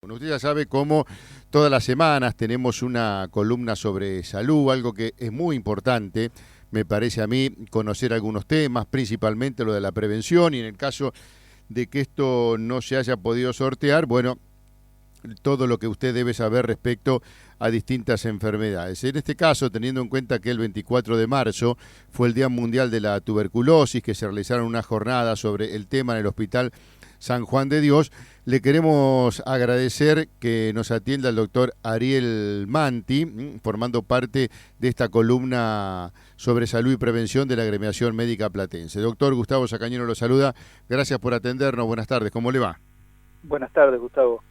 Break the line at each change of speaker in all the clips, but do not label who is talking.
Bueno, usted ya sabe cómo todas las semanas tenemos una columna sobre salud, algo que es muy importante, me parece a mí, conocer algunos temas, principalmente lo de la prevención, y en el caso de que esto no se haya podido sortear, bueno, todo lo que usted debe saber respecto a distintas enfermedades. En este caso, teniendo en cuenta que el 24 de marzo fue el Día Mundial de la Tuberculosis, que se realizaron unas jornadas sobre el tema en el Hospital San Juan de Dios, le queremos agradecer que nos atienda el doctor Ariel Manti, formando parte de esta columna sobre salud y prevención de la Agremiación Médica Platense. Doctor Gustavo Sacañero lo saluda, gracias por atendernos, buenas tardes, ¿cómo le va?
Buenas tardes, Gustavo.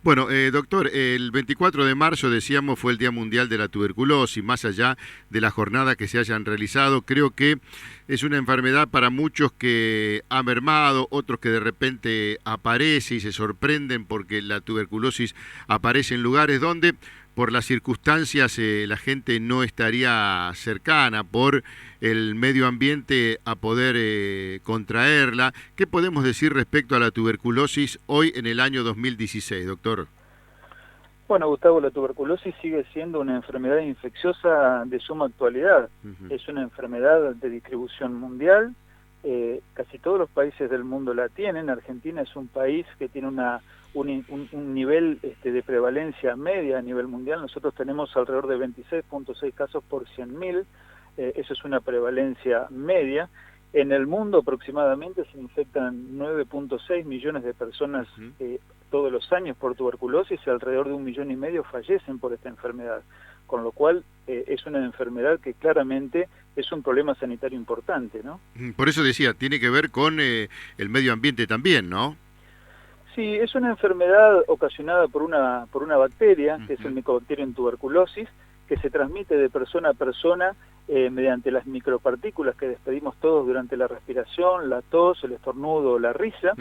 Bueno, doctor, el 24 de marzo, decíamos, fue el Día Mundial de la Tuberculosis. Más allá de las jornadas que se hayan realizado, creo que es una enfermedad para muchos que ha mermado, otros que de repente aparece y se sorprenden porque la tuberculosis aparece en lugares donde por las circunstancias la gente no estaría cercana, por el medio ambiente a poder contraerla. ¿Qué podemos decir respecto a la tuberculosis hoy en el año 2016, doctor?
Bueno, Gustavo, la tuberculosis sigue siendo una enfermedad infecciosa de suma actualidad. Es una enfermedad de distribución mundial. Casi todos los países del mundo la tienen. Argentina es un país que tiene un nivel de prevalencia media a nivel mundial. Nosotros tenemos alrededor de 26.6 casos por 100.000. Eso es una prevalencia media. En el mundo aproximadamente se infectan 9.6 millones de personas todos los años por tuberculosis y alrededor de 1,5 millones fallecen por esta enfermedad. Con lo cual es una enfermedad que claramente es un problema sanitario importante, ¿no?
Por eso decía, tiene que ver con el medio ambiente también, ¿no?
Sí, es una enfermedad ocasionada por una bacteria, que es el Mycobacterium tuberculosis, que se transmite de persona a persona mediante las micropartículas que despedimos todos durante la respiración, la tos, el estornudo o la risa,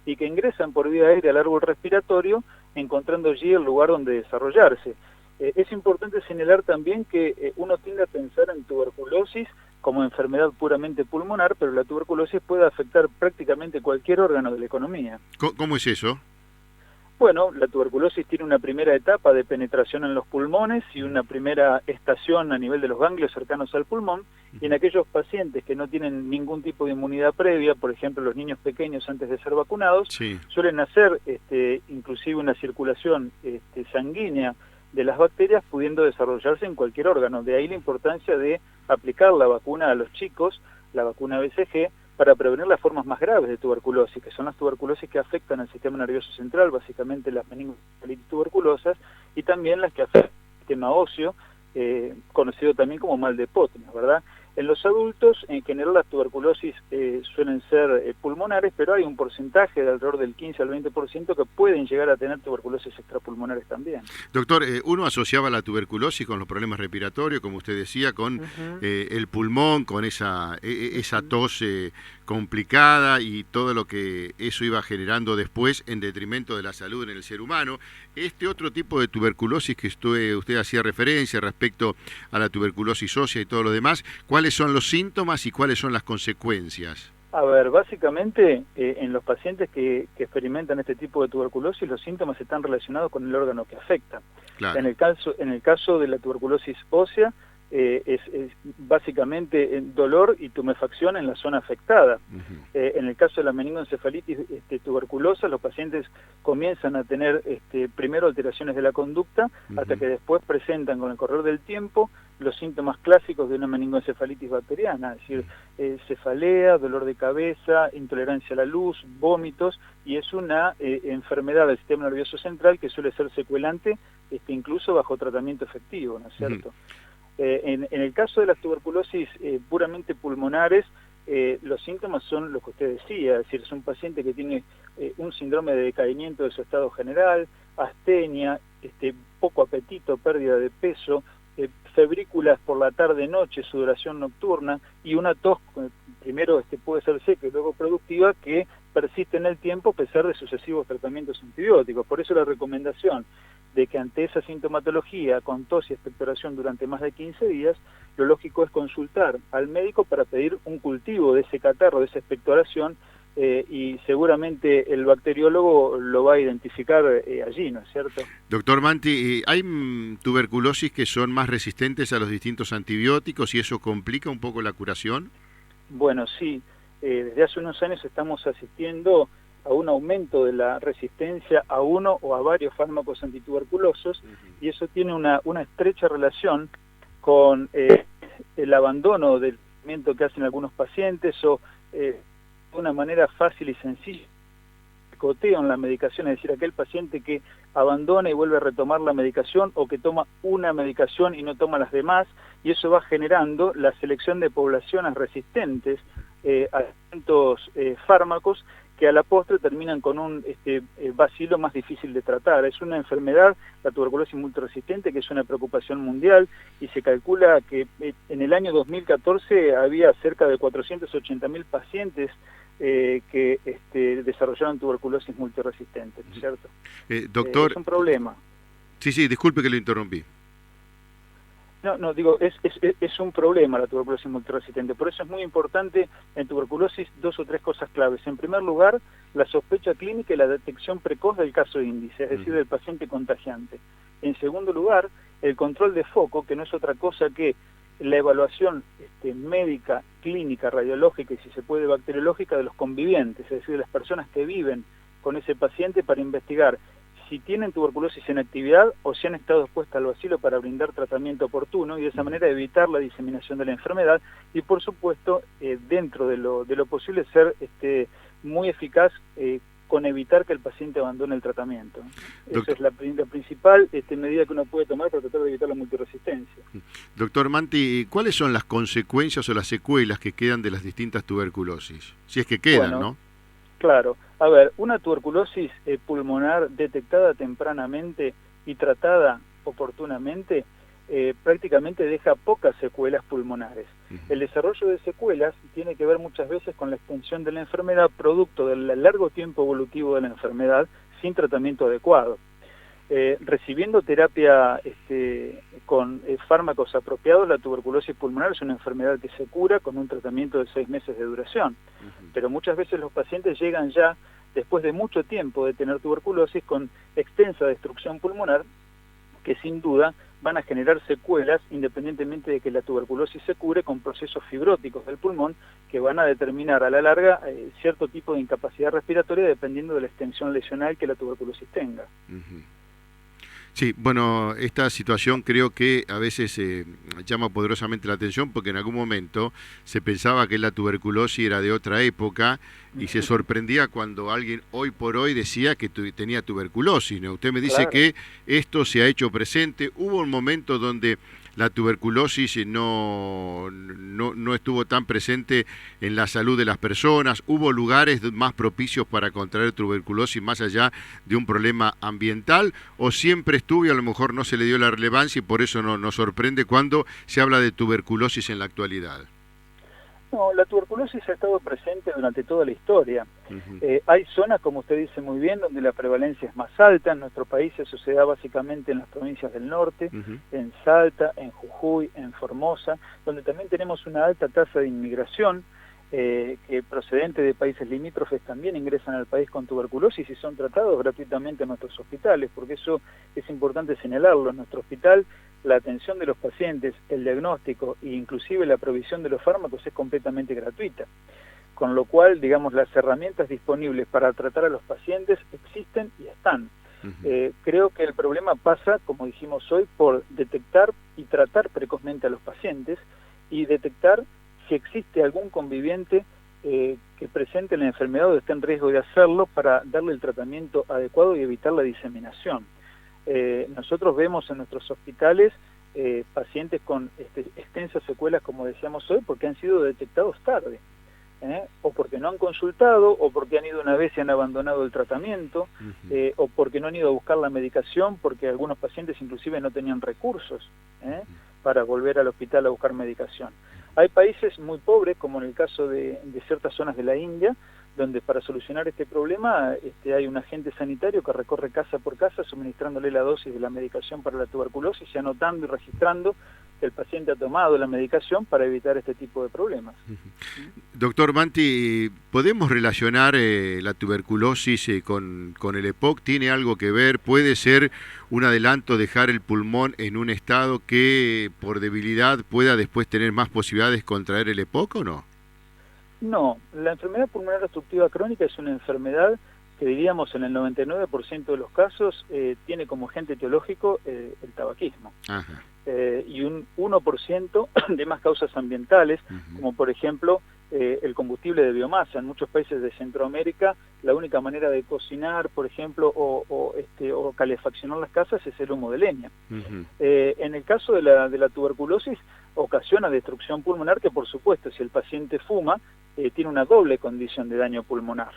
y que ingresan por vía aérea al árbol respiratorio, encontrando allí el lugar donde desarrollarse. Es importante señalar también que uno tiende a pensar en tuberculosis como enfermedad puramente pulmonar, pero la tuberculosis puede afectar prácticamente cualquier órgano de la economía.
¿Cómo es eso?
Bueno, la tuberculosis tiene una primera etapa de penetración en los pulmones y una primera estación a nivel de los ganglios cercanos al pulmón, y en aquellos pacientes que no tienen ningún tipo de inmunidad previa, por ejemplo los niños pequeños antes de ser vacunados, suelen hacer inclusive una circulación sanguínea de las bacterias pudiendo desarrollarse en cualquier órgano. De ahí la importancia de aplicar la vacuna a los chicos, la vacuna BCG, para prevenir las formas más graves de tuberculosis, que son las tuberculosis que afectan al sistema nervioso central, básicamente las meningoencefalitis tuberculosas, y también las que afectan al sistema óseo, conocido también como mal de Pöttner, ¿verdad? En los adultos, en general, las tuberculosis suelen ser pulmonares, pero hay un porcentaje de alrededor del 15 al 20% que pueden llegar a tener tuberculosis extrapulmonares también.
Doctor, uno asociaba la tuberculosis con los problemas respiratorios, como usted decía, con el pulmón, con esa tos complicada y todo lo que eso iba generando después en detrimento de la salud en el ser humano. Este otro tipo de tuberculosis que usted hacía referencia respecto a la tuberculosis ósea y todo lo demás, ¿cuáles son los síntomas y cuáles son las consecuencias?
A ver, básicamente en los pacientes que experimentan este tipo de tuberculosis, los síntomas están relacionados con el órgano que afecta.
Claro.
En el caso de la tuberculosis ósea, es básicamente dolor y tumefacción en la zona afectada. En el caso de la meningoencefalitis tuberculosa, los pacientes comienzan a tener primero alteraciones de la conducta, hasta que después presentan con el correr del tiempo los síntomas clásicos de una meningoencefalitis bacteriana, es decir, cefalea, dolor de cabeza, intolerancia a la luz, vómitos, y es una enfermedad del sistema nervioso central que suele ser secuelante incluso bajo tratamiento efectivo, ¿no es cierto? En el caso de las tuberculosis puramente pulmonares, los síntomas son los que usted decía, es decir, es un paciente que tiene un síndrome de decaimiento de su estado general, astenia, poco apetito, pérdida de peso, febrículas por la tarde-noche, sudoración nocturna y una tos, primero puede ser seca y luego productiva, que persiste en el tiempo a pesar de sucesivos tratamientos antibióticos. Por eso la recomendación de que ante esa sintomatología con tos y expectoración durante más de 15 días, lo lógico es consultar al médico para pedir un cultivo de ese catarro, de esa expectoración, y seguramente el bacteriólogo lo va a identificar allí, ¿no es cierto?
Doctor Manti, ¿hay tuberculosis que son más resistentes a los distintos antibióticos y eso complica un poco la curación?
Bueno, sí, desde hace unos años estamos asistiendo a un aumento de la resistencia a uno o a varios fármacos antituberculosos, y eso tiene una estrecha relación con el abandono del tratamiento que hacen algunos pacientes o de una manera fácil y sencilla picoteo en la medicación, es decir, aquel paciente que abandona y vuelve a retomar la medicación o que toma una medicación y no toma las demás, y eso va generando la selección de poblaciones resistentes a distintos fármacos que a la postre terminan con un bacilo más difícil de tratar. Es una enfermedad, la tuberculosis multiresistente, que es una preocupación mundial, y se calcula que en el año 2014 había cerca de 480.000 pacientes que desarrollaron tuberculosis multiresistente, ¿no es cierto?
Doctor,
es un problema.
Sí, disculpe que lo interrumpí.
No, digo, es un problema la tuberculosis multiresistente. Por eso es muy importante en tuberculosis 2 o 3 cosas claves. En primer lugar, la sospecha clínica y la detección precoz del caso índice, es decir, del paciente contagiante. En segundo lugar, el control de foco, que no es otra cosa que la evaluación médica, clínica, radiológica y si se puede bacteriológica de los convivientes, es decir, de las personas que viven con ese paciente para investigar si tienen tuberculosis en actividad o si han estado expuestas al bacilo para brindar tratamiento oportuno y de esa manera evitar la diseminación de la enfermedad y por supuesto dentro de lo posible ser muy eficaz con evitar que el paciente abandone el tratamiento. Esa es la principal medida que uno puede tomar para tratar de evitar la multiresistencia.
Doctor Manti, ¿cuáles son las consecuencias o las secuelas que quedan de las distintas tuberculosis? Si es que quedan, bueno, ¿no?
Claro. A ver, una tuberculosis pulmonar detectada tempranamente y tratada oportunamente prácticamente deja pocas secuelas pulmonares. El desarrollo de secuelas tiene que ver muchas veces con la extensión de la enfermedad producto del largo tiempo evolutivo de la enfermedad sin tratamiento adecuado. Recibiendo terapia con fármacos apropiados, la tuberculosis pulmonar es una enfermedad que se cura con un tratamiento de 6 meses de duración. Pero muchas veces los pacientes llegan ya después de mucho tiempo de tener tuberculosis con extensa destrucción pulmonar que sin duda van a generar secuelas independientemente de que la tuberculosis se cure con procesos fibróticos del pulmón que van a determinar a la larga cierto tipo de incapacidad respiratoria dependiendo de la extensión lesional que la tuberculosis tenga.
Sí, bueno, esta situación creo que a veces llama poderosamente la atención porque en algún momento se pensaba que la tuberculosis era de otra época y se sorprendía cuando alguien hoy por hoy decía que tenía tuberculosis, ¿no? Usted me dice claro que esto se ha hecho presente. Hubo un momento donde la tuberculosis no estuvo tan presente en la salud de las personas. ¿Hubo lugares más propicios para contraer tuberculosis más allá de un problema ambiental? ¿O siempre estuvo y a lo mejor no se le dio la relevancia y por eso nos sorprende cuando se habla de tuberculosis en la actualidad?
No, la tuberculosis ha estado presente durante toda la historia. Hay zonas, como usted dice muy bien, donde la prevalencia es más alta. En nuestro país eso se da básicamente en las provincias del norte, en Salta, en Jujuy, en Formosa, donde también tenemos una alta tasa de inmigración, que procedente de países limítrofes también ingresan al país con tuberculosis y son tratados gratuitamente en nuestros hospitales, porque eso es importante señalarlo. En nuestro hospital la atención de los pacientes, el diagnóstico e inclusive la provisión de los fármacos es completamente gratuita. Con lo cual, digamos, las herramientas disponibles para tratar a los pacientes existen y están. Creo que el problema pasa, como dijimos hoy, por detectar y tratar precozmente a los pacientes y detectar si existe algún conviviente que presente la enfermedad o esté en riesgo de hacerlo para darle el tratamiento adecuado y evitar la diseminación. Nosotros vemos en nuestros hospitales pacientes con extensas secuelas, como decíamos hoy, porque han sido detectados tarde, o porque no han consultado, o porque han ido una vez y han abandonado el tratamiento, o porque no han ido a buscar la medicación, porque algunos pacientes inclusive no tenían recursos para volver al hospital a buscar medicación. Hay países muy pobres, como en el caso de ciertas zonas de la India, donde para solucionar este problema hay un agente sanitario que recorre casa por casa suministrándole la dosis de la medicación para la tuberculosis y anotando y registrando que el paciente ha tomado la medicación para evitar este tipo de problemas.
Doctor Manti, ¿podemos relacionar la tuberculosis con el EPOC? ¿Tiene algo que ver? ¿Puede ser un adelanto dejar el pulmón en un estado que por debilidad pueda después tener más posibilidades de contraer el EPOC o no?
No, la enfermedad pulmonar obstructiva crónica es una enfermedad que diríamos en el 99% de los casos tiene como agente etiológico el tabaquismo.
Ajá.
Y un 1% de más causas ambientales, como por ejemplo el combustible de biomasa. En muchos países de Centroamérica la única manera de cocinar, por ejemplo, o calefaccionar las casas es el humo de leña. En el caso de la tuberculosis ocasiona destrucción pulmonar que, por supuesto, si el paciente fuma, tiene una doble condición de daño pulmonar.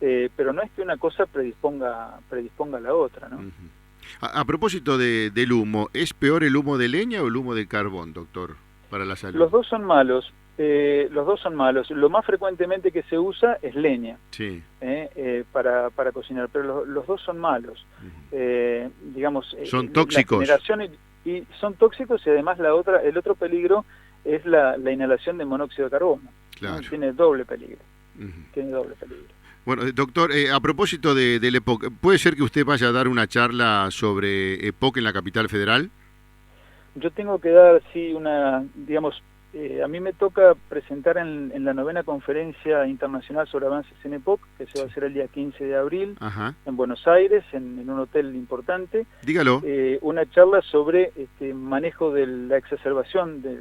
Pero no es que una cosa predisponga a la otra, ¿no?
A propósito del humo, ¿es peor el humo de leña o el humo de carbón, doctor, para la salud?
Los dos son malos. Lo más frecuentemente que se usa es leña,
sí,
para cocinar, pero los dos son malos. Digamos,
son tóxicos.
Y son tóxicos, y además el otro peligro es la inhalación de monóxido de carbono.
Claro.
¿No? Tiene doble peligro. Tiene doble peligro.
Bueno, doctor, a propósito del EPOC, ¿puede ser que usted vaya a dar una charla sobre EPOC en la capital federal?
Yo tengo que dar, sí, a mí me toca presentar en la 9ª Conferencia Internacional sobre Avances en EPOC, que se va a hacer el día 15 de abril,
Ajá,
en Buenos Aires, en un hotel importante.
dígalo.
Una charla sobre manejo de la exacerbación de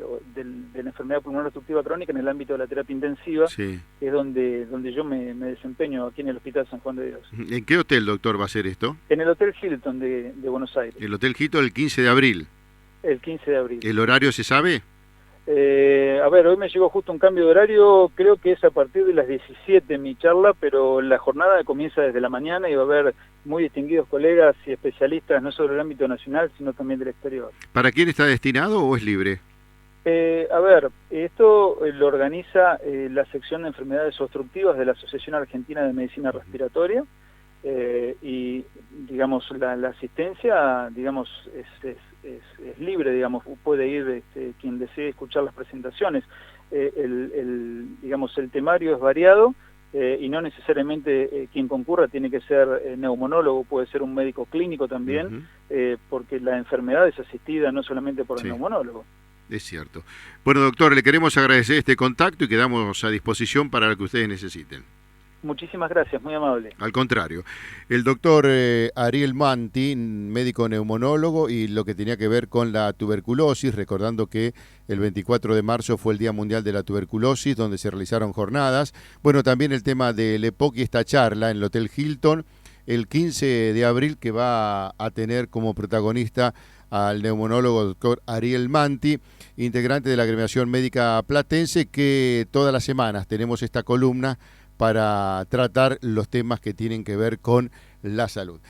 la enfermedad pulmonar obstructiva crónica en el ámbito de la terapia intensiva,
Sí.
que es donde yo me desempeño aquí en el Hospital San Juan de Dios.
¿En qué hotel, doctor, va a ser esto?
En el Hotel Hilton de Buenos Aires,
El Hotel Hilton el 15 de abril.
el 15 de abril.
¿El horario se sabe?
Hoy me llegó justo un cambio de horario, creo que es a partir de las 17 mi charla, pero la jornada comienza desde la mañana y va a haber muy distinguidos colegas y especialistas, no solo del ámbito nacional, sino también del exterior.
¿Para quién está destinado o es libre?
Esto lo organiza la sección de enfermedades obstructivas de la Asociación Argentina de Medicina Respiratoria, y digamos la asistencia, digamos, es libre, digamos, puede ir quien desee escuchar las presentaciones. Digamos, el temario es variado, y no necesariamente quien concurra tiene que ser neumonólogo, puede ser un médico clínico también, porque la enfermedad es asistida no solamente por el neumonólogo.
Es cierto. Bueno, doctor, le queremos agradecer este contacto y quedamos a disposición para lo que ustedes necesiten.
Muchísimas gracias, muy amable.
Al contrario. El doctor Ariel Manti, médico neumonólogo, y lo que tenía que ver con la tuberculosis, recordando que el 24 de marzo fue el Día Mundial de la Tuberculosis, donde se realizaron jornadas. Bueno, también el tema del EPOC y esta charla en el Hotel Hilton, el 15 de abril, que va a tener como protagonista al neumonólogo doctor Ariel Manti, integrante de la Agremiación Médica Platense, que todas las semanas tenemos esta columna para tratar los temas que tienen que ver con la salud.